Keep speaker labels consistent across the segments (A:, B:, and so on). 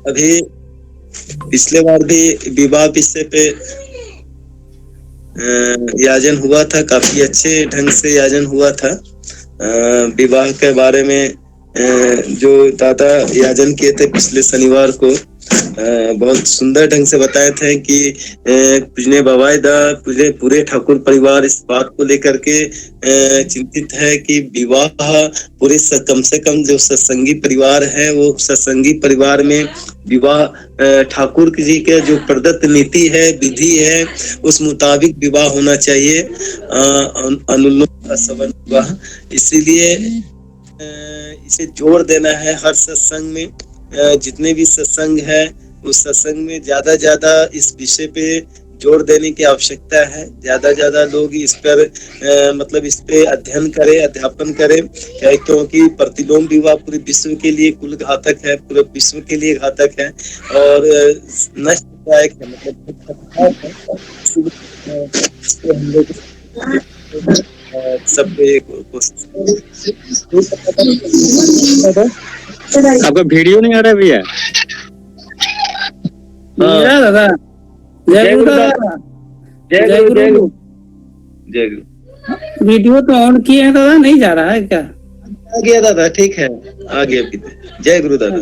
A: अभी पिछले बार भी विवाह विषय पे याजन हुआ था, काफी अच्छे ढंग से याजन हुआ था। विवाह के बारे में जो दादा याजन किए थे पिछले शनिवार को, बहुत सुंदर ढंग से बताए थे कि पूजने बाबाईदा पूरे पूरे ठाकुर परिवार इस बात को लेकर के चिंतित है कि विवाह पूरे कम से कम जो सत्संगी परिवार है वो सत्संगी परिवार में विवाह ठाकुर जी के जो प्रदत्त नीति है, विधि है, उस मुताबिक विवाह होना चाहिए, अनुलोम सवन विवाह। इसीलिए इसे जोड़ देना है हर सत्संग में। जितने भी सत्संग है उस सत्संग में ज्यादा इस विषय पे जोड़ देने की आवश्यकता है। ज्यादा लोग इस पर मतलब इस पे अध्ययन करें, अध्यापन करें, क्योंकि प्रतिलोम विवाह पूरे विश्व के लिए कुल घातक है, पूरे विश्व के लिए घातक है और नष्टदायक है, मतलब हम लोग सब पे कोशिश।
B: आपका वीडियो नहीं आ रहा भैया?
C: मेरा दादा जय गुरु दादा, जय गुरु
A: जय गुरु।
C: वीडियो तो ऑन किया है दादा, नहीं जा रहा है क्या?
A: आ गया दादा, ठीक है, आ गया। जय गुरु दादा,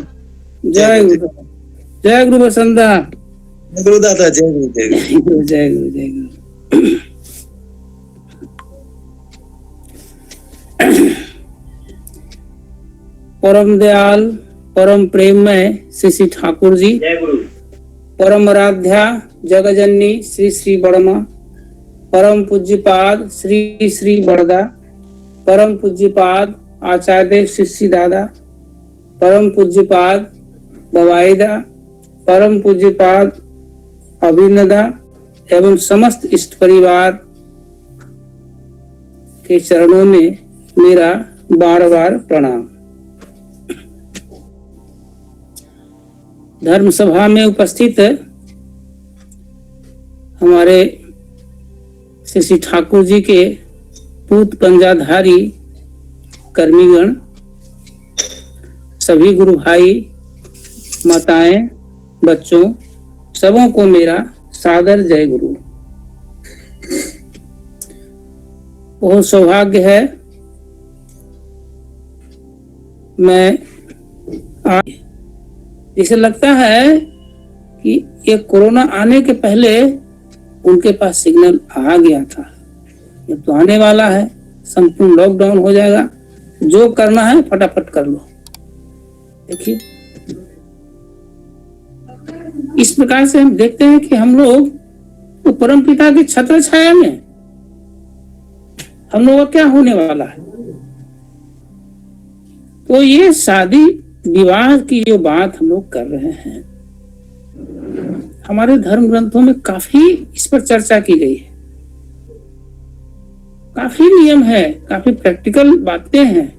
C: जय गुरु, जय गुरु बसंता,
A: जय गुरु दादा, जय गुरु, जय गुरु,
C: जय गुरु, जय गुरु। परम दयाल, परम प्रेममय श्री श्री ठाकुर जी,
A: जय गुरु।
C: परम आराध्या जगजननी श्री श्री बड़मा, परम पूज्यपाद श्री श्री बड़दा, परम पूज्यपाद आचार्य श्री श्री दादा, परम पूज्यपाद बवाईदा, परम पूज्यपाद अभिनदा एवं समस्त इष्ट परिवार के चरणों में मेरा बार बार प्रणाम। धर्म सभा में उपस्थित हमारे श्री श्री ठाकुर जी के पूत पंजाधारी कर्मीगण, सभी गुरु भाई, माताएं, बच्चों, सबों को मेरा सादर जय गुरु। बहुत सौभाग्य है मैं आज, जैसे लगता है कि ये कोरोना आने के पहले उनके पास सिग्नल आ गया था, ये तो आने वाला है, संपूर्ण लॉकडाउन हो जाएगा, जो करना है फटाफट कर लो। देखिए इस प्रकार से हम देखते हैं कि हम लोग तो परम पिता की छत्र छाया में हम लोग का क्या होने वाला है। तो ये शादी विवाह की जो बात हम लोग कर रहे हैं, हमारे धर्म ग्रंथों में काफी इस पर चर्चा की गई है, काफी नियम है, काफी प्रैक्टिकल बातें हैं,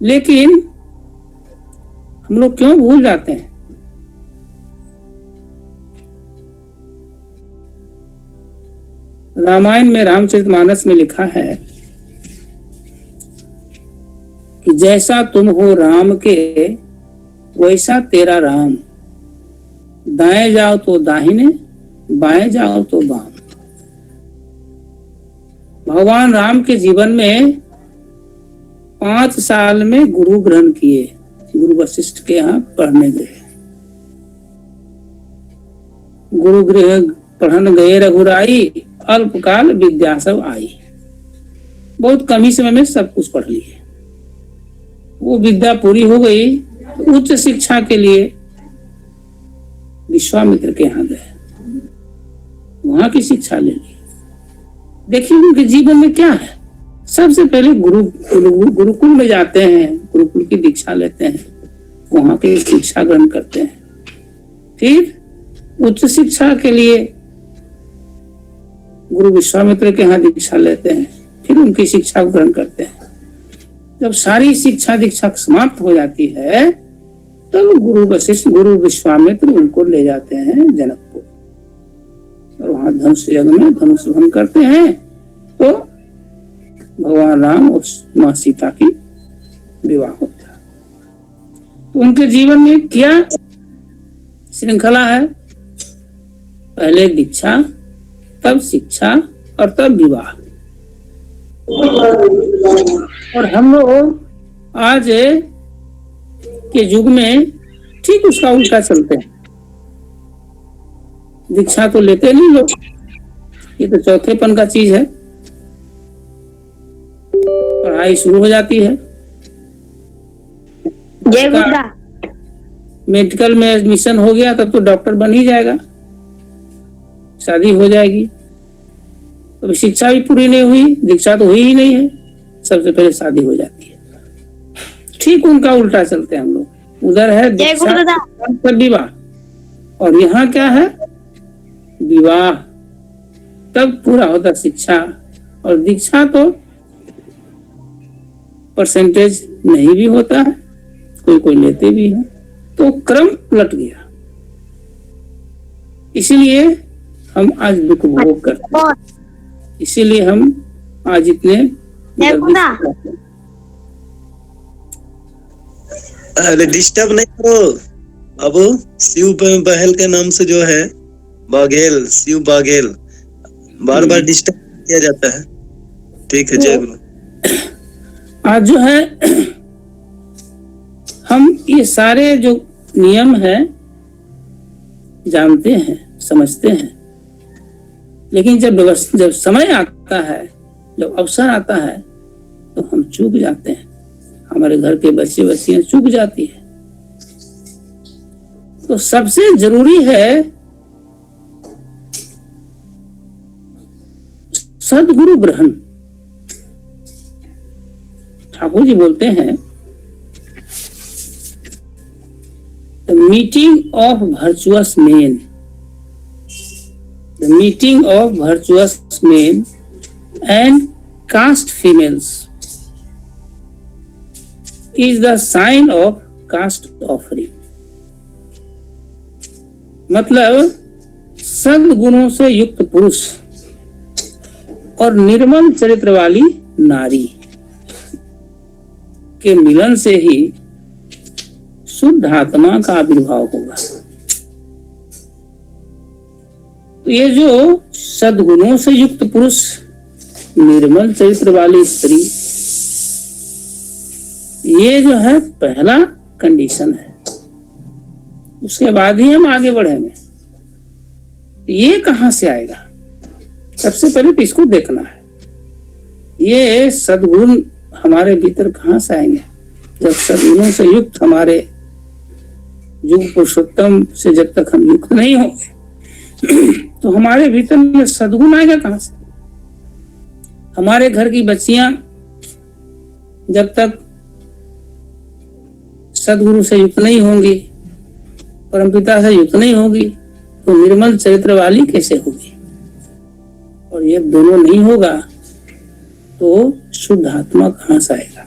C: लेकिन हम लोग क्यों भूल जाते हैं। रामायण में रामचरितमानस में लिखा है कि जैसा तुम हो राम के वैसा तेरा राम, दाएं जाओ तो दाहिने, बाएं जाओ तो बाम। भगवान राम के जीवन में 5 साल में गुरु ग्रहण किए, गुरु वशिष्ठ के यहाँ पढ़ने गए, गुरु गृह पढ़न गए रघुराई, अल्पकाल विद्या सब आई। बहुत कम ही समय में सब कुछ पढ़ लिए। वो विद्या पूरी हो गई तो उच्च शिक्षा के लिए विश्वामित्र के यहाँ गए, वहां की शिक्षा ले ली। देखिए उनके जीवन में क्या है, सबसे पहले गुरुकुल में जाते हैं, गुरुकुल की दीक्षा लेते हैं, वहां की शिक्षा ग्रहण करते हैं, फिर उच्च शिक्षा के लिए गुरु विश्वामित्र के यहाँ दीक्षा लेते हैं, फिर उनकी शिक्षा ग्रहण करते हैं। जब सारी शिक्षा दीक्षा समाप्त हो जाती है तब गुरु वशिष्ठ, गुरु विश्वामित्र उनको ले जाते हैं जनकपुर और वहां धनुष यज्ञ में धनुष भंग करते हैं। तो भगवान राम और माँ सीता की विवाह होता है। तो उनके जीवन में क्या श्रृंखला है? पहले दीक्षा, तब शिक्षा और तब विवाह। और हम लोग आज के युग में ठीक उसका उल्टा चलते हैं। दीक्षा तो लेते नहीं लोग, ये तो चौथेपन का चीज है। पढ़ाई शुरू हो जाती है,
D: जय बुद्धा।
C: मेडिकल में एडमिशन हो गया तब तो डॉक्टर बन ही जाएगा, शादी हो जाएगी। तो शिक्षा भी पूरी नहीं हुई, दीक्षा तो हुई ही नहीं है, सबसे पहले शादी हो जाती है। ठीक उनका उल्टा चलते हैं हम लोग। उधर है दीक्षा, तब विवाह, और यहाँ क्या है? विवाह, तब पूरा होता शिक्षा। और दीक्षा तो परसेंटेज नहीं भी होता है, कोई कोई लेते भी है, तो क्रम उलट गया। इसीलिए हम आज दुख भोग करते हैं, इसीलिए हम आज इतने
A: अरे डिस्टर्ब नहीं करो बाबू। शिव बहल के नाम से जो है बाघेल, शिव बाघेल, बार बार डिस्टर्ब किया जाता है। ठीक है, जय गुरु।
C: आज जो है हम ये सारे जो नियम है जानते हैं, समझते हैं, लेकिन जब समय आता है, जब अवसर आता है, तो हम चूक जाते हैं। हमारे घर के बच्चे बच्चियां चूक जाती है। तो सबसे जरूरी है सदगुरु ग्रहण। ठाकुर जी बोलते हैं, the meeting of virtuous main, the meeting of virtuous main and caste females is the sign of caste offering। मतलब सद्गुणों से युक्त पुरुष और निर्मल चरित्र वाली नारी के मिलन से ही शुद्ध आत्मा का आविर्भाव होगा। तो ये जो सद्गुणों से युक्त पुरुष, निर्मल चरित्र वाली स्त्री, ये जो है पहला कंडीशन है। उसके बाद ही हम आगे बढ़ेंगे। ये कहां से आएगा? सबसे पहले तो इसको देखना है, ये सद्गुण हमारे भीतर कहां से आएंगे? जब सद्गुणों से युक्त हमारे युग पुरुषोत्तम से जब तक हम युक्त नहीं होंगे तो हमारे भीतर में सद्गुण आएगा कहां से? हमारे घर की बच्चियां जब तक सद्गुरु से युक्त नहीं होंगी, परमपिता से युक्त नहीं होगी, तो निर्मल चरित्र वाली कैसे होगी? और ये दोनों नहीं होगा तो शुद्ध आत्मा कहां से आएगा?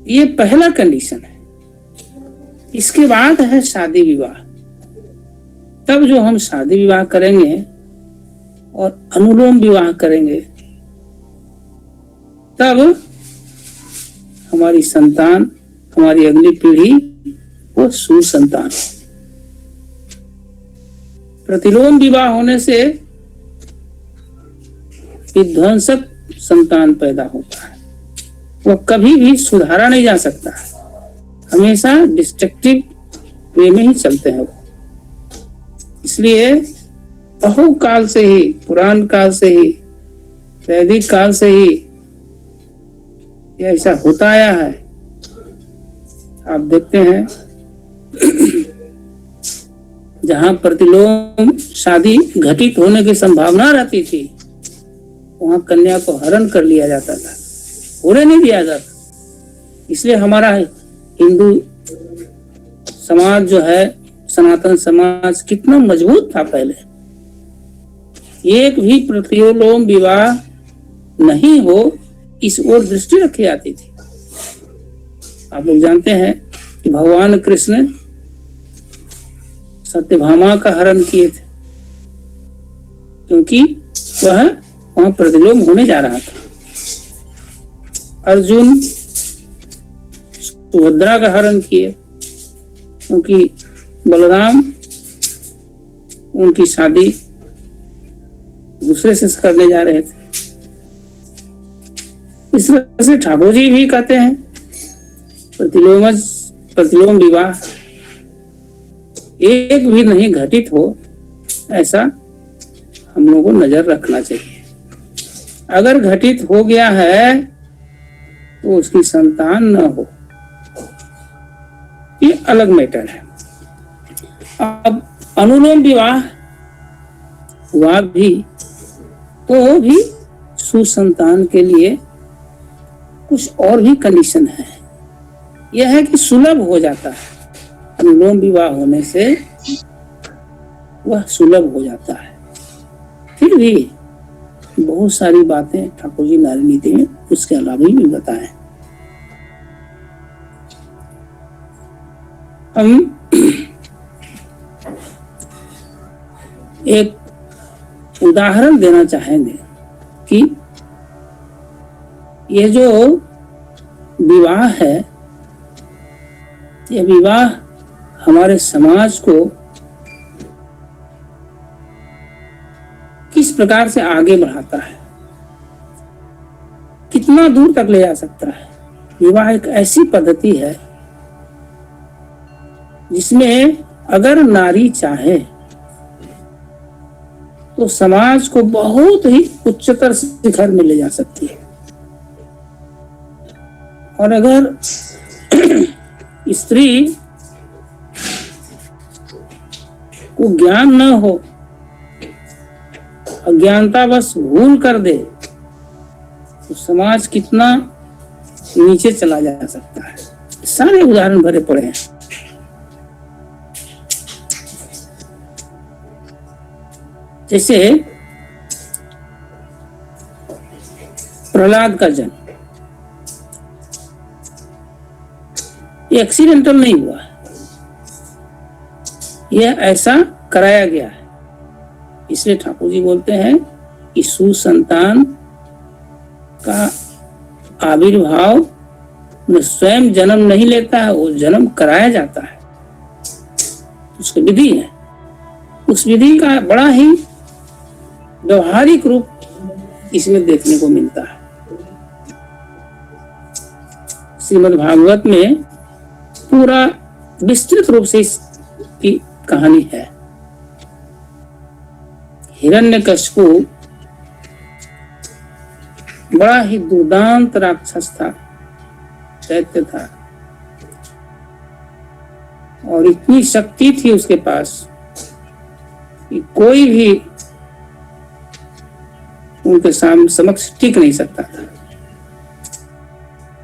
C: ये पहला कंडीशन है। इसके बाद है शादी विवाह। तब जो हम शादी विवाह करेंगे और अनुलोम विवाह करेंगे, तब हमारी संतान, हमारी अगली पीढ़ी वो सुसंतान। प्रतिलोम विवाह होने से विध्वंसक संतान पैदा होता है, वो कभी भी सुधारा नहीं जा सकता, हमेशा डिस्ट्रक्टिव वे में ही चलते हैं वो। इसलिए बहुकाल से ही, पुराण काल से ही, वैदिक काल से ही ऐसा होता आया है। आप देखते हैं जहां प्रतिलोम शादी घटित होने की संभावना रहती थी, वहां कन्या को हरण कर लिया जाता था, होने नहीं दिया जाता। इसलिए हमारा हिंदू समाज जो है, सनातन समाज कितना मजबूत था पहले। एक भी प्रतिलोम विवाह नहीं हो, इस ओर दृष्टि रखी जाती थी। आप लोग जानते हैं कि भगवान कृष्ण सत्यभामा का हरण किए थे, क्योंकि वह वहां प्रतिलोम होने जा रहा था। अर्जुन सुभद्रा का हरण किए, क्योंकि बलराम उनकी शादी दूसरे से करने जा रहे थे। इस तरह से ठाकुर जी भी कहते हैं प्रतिलोम विवाह एक भी नहीं घटित हो, ऐसा हम लोगों को नजर रखना चाहिए। अगर घटित हो गया है तो उसकी संतान न हो, ये अलग मैटर है। अब अनुलोम विवाह हुआ भी तो भी सुसंतान के लिए कुछ और भी कंडीशन है। यह है कि सुलभ हो जाता है, अनुलोम विवाह होने से वह सुलभ हो जाता है। फिर भी बहुत सारी बातें ठाकुर जी नारी नीति में उसके अलावा भी बताएं। हम एक उदाहरण देना चाहेंगे कि ये जो विवाह है, यह विवाह हमारे समाज को किस प्रकार से आगे बढ़ाता है, कितना दूर तक ले जा सकता है। विवाह एक ऐसी पद्धति है जिसमें अगर नारी चाहे तो समाज को बहुत ही उच्चतर शिखर में ले जा सकती है। और अगर स्त्री को ज्ञान न हो, अज्ञानता बस भूल कर दे, तो समाज कितना नीचे चला जा सकता है। सारे उदाहरण भरे पड़े हैं। जैसे प्रहलाद का जन्म, ये एक्सीडेंटल नहीं हुआ है, यह ऐसा कराया गया है। इसलिए ठाकुर जी बोलते हैं कि सुसंतान का आविर्भाव में स्वयं जन्म नहीं लेता है, वो जन्म कराया जाता है। उसकी विधि है, उस विधि का बड़ा ही व्यवहारिक रूप इसमें देखने को मिलता है। श्रीमद् भागवत में पूरा विस्तृत रूप से इसकी कहानी है। हिरण्यकशिपु बड़ा ही दुर्दांत राक्षस था, दैत्य था, और इतनी शक्ति थी उसके पास कि कोई भी उनके समक्ष टिक नहीं सकता था।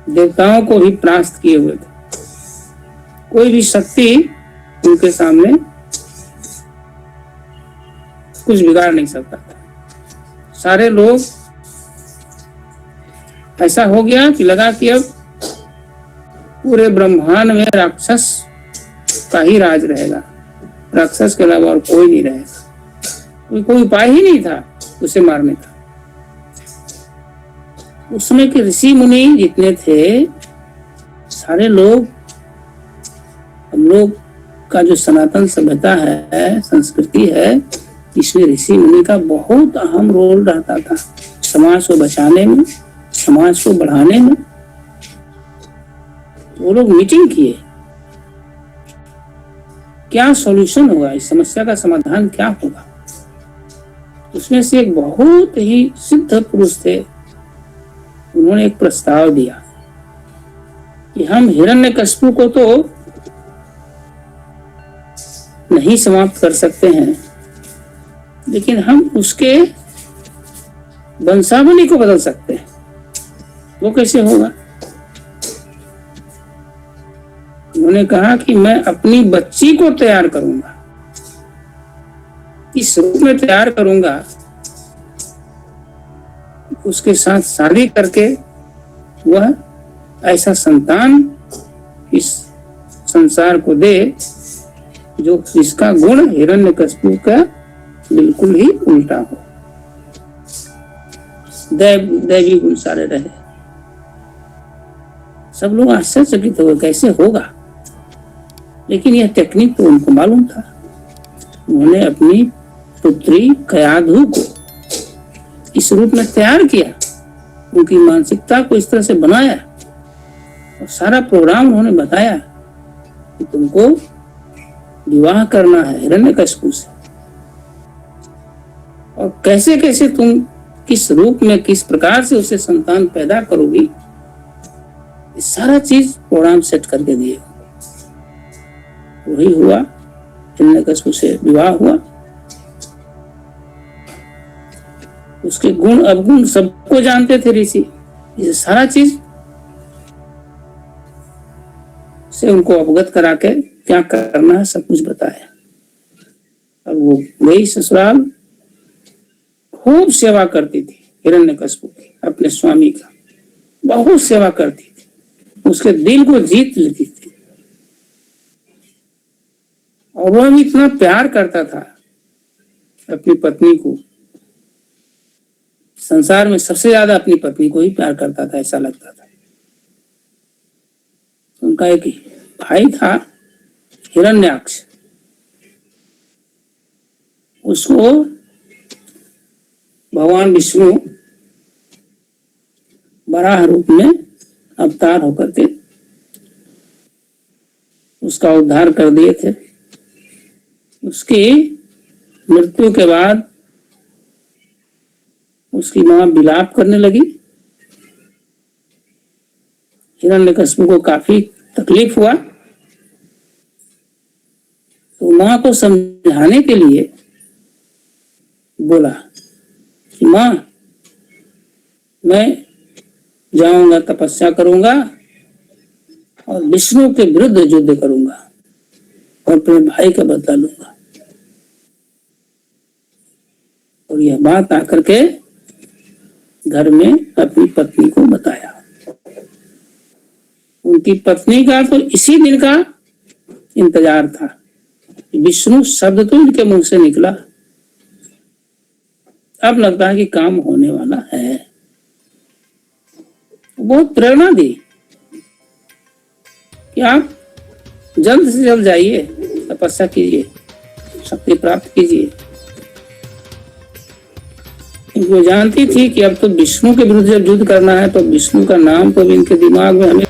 C: देवताओं को भी परास्त किए हुए थे, कोई भी शक्ति उनके सामने कुछ बिगाड़ नहीं सकता था। सारे लोग, ऐसा हो गया कि लगा कि अब पूरे ब्रह्मांड में राक्षस का ही राज रहेगा, राक्षस के अलावा और कोई नहीं रहेगा। कोई उपाय ही नहीं था उसे मारने का। उसमें के ऋषि मुनि जितने थे, सारे लोग, हम लोग का जो सनातन सभ्यता है, संस्कृति है, इसमें ऋषि मुनि का बहुत अहम रोल रहता था, समाज को बचाने में, समाज को बढ़ाने में। वो लोग मीटिंग किए, क्या सॉल्यूशन होगा, इस समस्या का समाधान क्या होगा। उसमें से एक बहुत ही सिद्ध पुरुष थे, उन्होंने एक प्रस्ताव दिया कि हम हिरण्यकशिपु को तो नहीं समाप्त कर सकते हैं, लेकिन हम उसके वंशावली को बदल सकते हैं। वो कैसे होगा? उन्होंने कहा कि मैं अपनी बच्ची को तैयार करूंगा, इस रूप में तैयार करूंगा, उसके साथ शादी करके वह ऐसा संतान इस संसार को दे जो जिसका गुण हिरण्यकशिपु का बिल्कुल ही उल्टा हो, दैवी गुण सारे रहे। सब लोग आश्चर्यचकित हो गए, कैसे होगा। लेकिन यह टेक्निक तो उनको मालूम था। उन्होंने अपनी पुत्री कयाधु को इस रूप में तैयार किया, उनकी मानसिकता को इस तरह से बनाया और सारा प्रोग्राम उन्होंने बताया कि तुमको विवाह करना है हिरण्यकशिपु से, और कैसे कैसे तुम किस रूप में किस प्रकार से उसे संतान पैदा करोगी, ये सारा चीज प्रोग्राम सेट करके दिए। वही हुआ, हिरण्यकशिपु से विवाह हुआ। उसके गुण अवगुण सबको जानते थे ऋषि, ये सारा चीज से उनको अवगत करा के क्या करना है सब कुछ बताया। अब वो गई ससुराल, खूब सेवा करती थी हिरण्यकशिपु की, अपने स्वामी का बहुत सेवा करती थी, उसके दिल को जीत लेती थी। और वह भी इतना प्यार करता था अपनी पत्नी को, संसार में सबसे ज्यादा अपनी पत्नी को ही प्यार करता था, ऐसा लगता था। उनका एक भाई था हिरण्याक्ष, उसको भगवान विष्णु वराह रूप में अवतार होकर के उसका उद्धार कर दिए थे। उसकी मृत्यु के बाद उसकी मां विलाप करने लगी। हिरण्यकशिपु को काफी तकलीफ हुआ, तो मां को समझाने के लिए बोला कि मां, मैं जाऊंगा, तपस्या करूंगा और विष्णु के विरुद्ध युद्ध करूंगा और अपने भाई का बदला लूंगा। और यह बात आकर के घर में अपनी पत्नी को बताया। उनकी पत्नी का तो इसी दिन का इंतजार था, विष्णु शब्द तो इनके मुंह से निकला, अब लगता है कि काम होने वाला है। बहुत प्रेरणा दी कि आप जल्द से जल्द जाइए, तपस्या कीजिए, शक्ति प्राप्त कीजिए। वो जानती थी कि अब तो विष्णु के विरुद्ध जब युद्ध करना है तो विष्णु का नाम तो इनके दिमाग में हमें